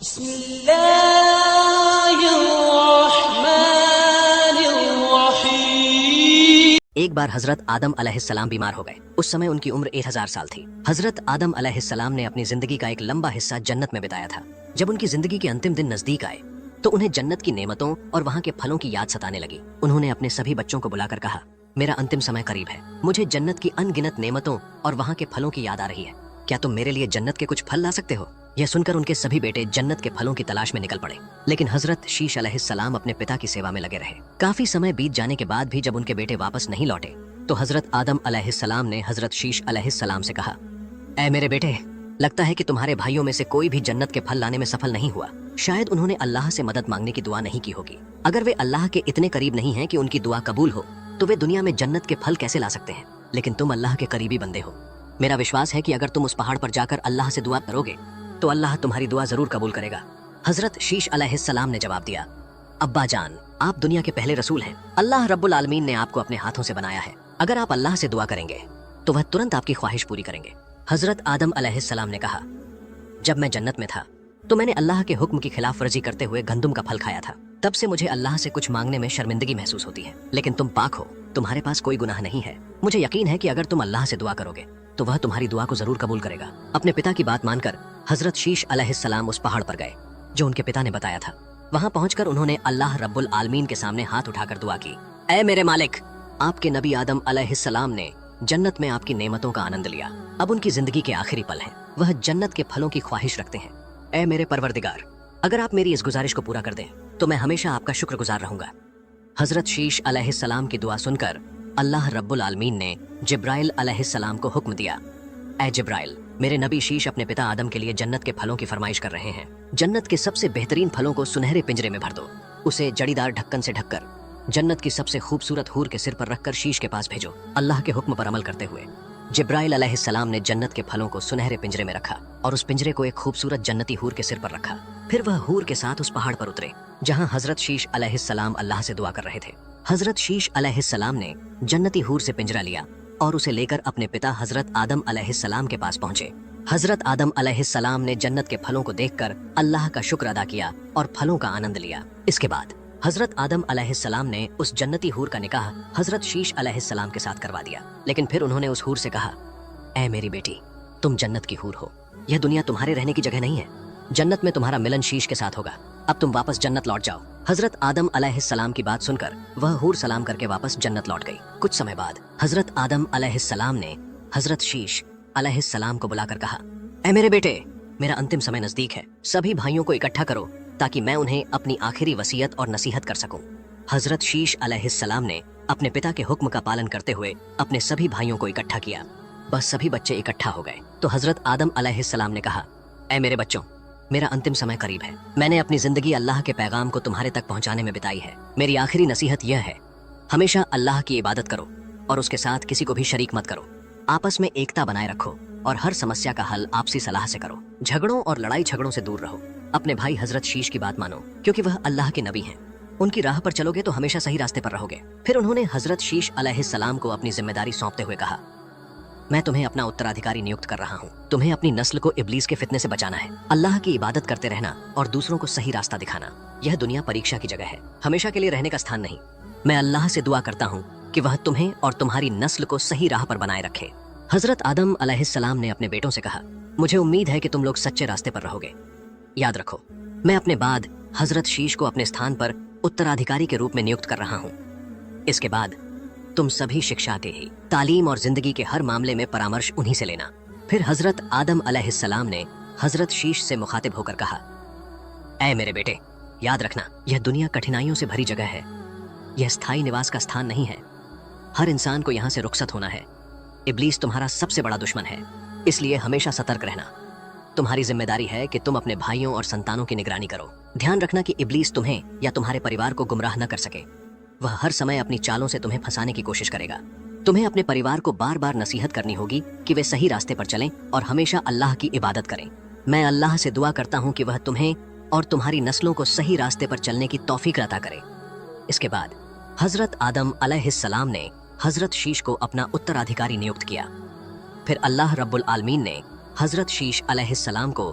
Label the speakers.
Speaker 1: بسم الله الرحمن الرحيم।
Speaker 2: ایک بار حضرت آدم علیہ السلام بیمار ہو گئے۔ اس سمے ان کی عمر 1000 سال تھی۔ حضرت آدم علیہ السلام نے اپنی زندگی کا ایک لمبا حصہ جنت میں بتایا تھا۔ جب ان کی زندگی کے انتم دن نزدیک آئے تو انہیں جنت کی نعمتوں اور وہاں کے پھلوں کی یاد ستانے لگی۔ انہوں نے اپنے سبھی بچوں کو بلا کر کہا، میرا انتم سمے قریب ہے، مجھے جنت کی ان گنت نعمتوں اور وہاں کے پھلوں کی یاد آ رہی ہے، کیا تم میرے لیے جنت کے کچھ پھل لا سکتے ہو؟ یہ سن کر ان کے سبھی بیٹے جنت کے پھلوں کی تلاش میں نکل پڑے، لیکن حضرت شیش علیہ السلام اپنے پتا کی سیوا میں لگے رہے۔ کافی سمے بیت جانے کے بعد بھی جب ان کے بیٹے واپس نہیں لوٹے تو حضرت آدم علیہ السلام نے حضرت شیش علیہ السلام سے کہا، اے میرے بیٹے، لگتا ہے کہ تمہارے بھائیوں میں سے کوئی بھی جنت کے پھل لانے میں سفل نہیں ہوا۔ شاید انہوں نے اللہ سے مدد مانگنے کی دعا نہیں کی ہوگی۔ اگر وہ اللہ کے اتنے قریب نہیں ہیں کہ ان کی دعا قبول ہو تو وہ دنیا میں جنت کے پھل کیسے لا سکتے ہیں؟ لیکن تم اللہ کے قریبی بندے ہو، میرا وشواس ہے کہ اگر تم اس پہاڑ پر جا کر اللہ سے دعا کرو گے تو اللہ تمہاری دعا ضرور قبول کرے گا۔ حضرت شیش علیہ السلام نے جواب دیا، ابا جان، آپ دنیا کے پہلے رسول ہیں، اللہ رب العالمین نے آپ کو اپنے ہاتھوں سے بنایا ہے، اگر آپ اللہ سے دعا کریں گے تو وہ ترنت آپ کی خواہش پوری کریں گے۔ حضرت آدم علیہ السلام نے کہا، جب میں جنت میں تھا تو میں نے اللہ کے حکم کی خلاف ورزی کرتے ہوئے گندم کا پھل کھایا تھا، تب سے مجھے اللہ سے کچھ مانگنے میں شرمندگی محسوس ہوتی ہے، لیکن تم پاک ہو، تمہارے پاس کوئی گناہ نہیں ہے، مجھے یقین ہے کہ اگر تم اللہ سے دعا کرو گے تو وہ تمہاری دعا کو ضرور قبول کرے گا۔ اپنے پتا کی بات مان کر حضرت شیش علیہ السلام اس پہاڑ پر گئے جو ان کے پتا نے بتایا تھا۔ وہاں پہنچ کر انہوں نے اللہ رب العالمین کے سامنے ہاتھ اٹھا کر دعا کی، اے میرے مالک، آپ کے نبی آدم علیہ السلام نے جنت میں آپ کی نعمتوں کا آنند لیا، اب ان کی زندگی کے آخری پل ہیں، وہ جنت کے پھلوں کی خواہش رکھتے ہیں۔ اے میرے پروردگار، اگر آپ میری اس گزارش کو پورا کر دیں تو میں ہمیشہ آپ کا شکر گزار رہوں گا۔ حضرت شیش علیہ السلام کی دعا سن کر اللہ رب العالمین نے جبرائیل علیہ السلام کو حکم دیا، اے جبرائیل، میرے نبی شیش اپنے پتا آدم کے لیے جنت کے پھلوں کی فرمائش کر رہے ہیں، جنت کے سب سے بہترین پھلوں کو سنہرے پنجرے میں بھر دو، اسے جڑی دار ڈھکن سے ڈھک کر جنت کی سب سے خوبصورت حور کے سر پر رکھ کر شیش کے پاس بھیجو۔ اللہ کے حکم پر عمل کرتے ہوئے جبرائیل علیہ السلام نے جنت کے پھلوں کو سنہرے پنجرے میں رکھا اور اس پنجرے کو ایک خوبصورت جنتی حور کے سر پر رکھا۔ پھر وہ حور کے ساتھ اس پہاڑ پر اترے جہاں حضرت شیش علیہ السلام اللہ سے دعا کر رہے تھے۔ حضرت شیش علیہ السلام نے جنتی حور سے پنجرہ لیا اور اسے لے کر اپنے پتا حضرت آدم علیہ السلام کے پاس پہنچے۔ حضرت آدم علیہ السلام نے جنت کے پھلوں کو دیکھ کر اللہ کا شکر ادا کیا اور پھلوں کا آنند لیا۔ اس کے بعد حضرت آدم علیہ السلام نے اس جنتی حور کا نکاح حضرت شیش علیہ السلام کے ساتھ کروا دیا، لیکن پھر انہوں نے اس حور سے کہا، اے میری بیٹی، تم جنت کی حور ہو، یہ دنیا تمہارے رہنے کی جگہ نہیں ہے، جنت میں تمہارا ملن شیش کے ساتھ ہوگا، اب تم واپس جنت لوٹ جاؤ۔ حضرت آدم علیہ السلام کی بات سن کر وہ حور سلام کر کے واپس جنت لوٹ گئی۔ کچھ سمے بعد حضرت آدم علیہ السلام نے حضرت شیش علیہ السلام کو بلا کر کہا، اے میرے بیٹے، میرا انتم سمے نزدیک ہے، سبھی بھائیوں کو اکٹھا کرو تاکہ میں انہیں اپنی آخری وصیت اور نصیحت کر سکوں۔ حضرت شیش علیہ السلام نے اپنے پتا کے حکم کا پالن کرتے ہوئے اپنے سبھی بھائیوں کو اکٹھا کیا۔ بس سبھی بچے اکٹھا ہو گئے تو حضرت آدم علیہ السلام نے کہا، اے میرے بچوں، میرا انتم سمے قریب ہے، میں نے اپنی زندگی اللہ کے پیغام کو تمہارے تک پہنچانے میں بتائی ہے، میری آخری نصیحت یہ ہے، ہمیشہ اللہ کی عبادت کرو اور اس کے ساتھ کسی کو بھی شریک مت کرو، آپس میں ایکتا بنائے رکھو اور ہر سمسیا کا حل آپسی صلاح سے کرو، جھگڑوں اور لڑائی جھگڑوں سے دور رہو، اپنے بھائی حضرت شیش کی بات مانو کیونکہ وہ اللہ کے نبی ہیں، ان کی راہ پر چلو گے تو ہمیشہ صحیح راستے پر رہو گے۔ پھر انہوں نے حضرت شیش علیہ السلام کو اپنی ذمہ داری سونپتے ہوئے کہا، میں تمہیں اپنا اترادھیکاری نیوکت کر رہا ہوں، تمہیں اپنی نسل کو ابلیس کے فتنے سے بچانا ہے، اللہ کی عبادت کرتے رہنا اور دوسروں کو صحیح راستہ دکھانا۔ یہ دنیا پریکشا کی جگہ ہے، ہمیشہ کے لیے رہنے کا ستھان نہیں۔ میں اللہ سے دعا کرتا ہوں کہ وہ تمہیں اور تمہاری نسل کو صحیح راہ پر بنائے رکھے۔ حضرت آدم علیہ السلام نے اپنے بیٹوں سے کہا، مجھے امید ہے کہ تم لوگ سچے راستے پر رہو گے، یاد رکھو میں اپنے بعد حضرت شیش کو اپنے ستھان پر اترادھیکاری کے روپ میں نیوکت کر رہا ہوں، اس کے بعد تم سبھی شکشا کے ہی، تعلیم اور زندگی کے ہر معاملے میں پرامرش انہی سے لینا۔ پھر حضرت آدم علیہ السلام نے حضرت شیش سے مخاطب ہو کر کہا، اے میرے بیٹے، یاد رکھنا یہ دنیا کٹھنائیوں سے بھری جگہ ہے، یہ استھائی نواس کا ستھان نہیں ہے، ہر انسان کو یہاں سے رخصت ہونا ہے، ابلیس تمہارا سب سے بڑا دشمن ہے، اس لیے ہمیشہ سترک رہنا، تمہاری ذمہ داری ہے کہ تم اپنے بھائیوں اور سنتانوں کی نگرانی کرو، دھیان رکھنا کہ ابلیس تمہیں یا تمہارے پریوار کو گمراہ نہ کر سکے، وہ ہر سمے اپنی چالوں سے تمہیں پھنسانے کی کوشش کرے گا، تمہیں اپنے پریوار کو بار بار نصیحت کرنی ہوگی کہ وہ صحیح راستے پر چلیں اور ہمیشہ اللہ کی عبادت کریں۔ میں اللہ سے دعا کرتا ہوں کہ وہ تمہیں اور تمہاری نسلوں کو صحیح راستے پر چلنے کی توفیق عطا کرے۔ اس کے بعد حضرت آدم علیہ السلام نے حضرت شیش کو اپنا اترادھیکاری نیوکت کیا۔ پھر اللہ رب العالمین نے حضرت شیش علیہ السلام کو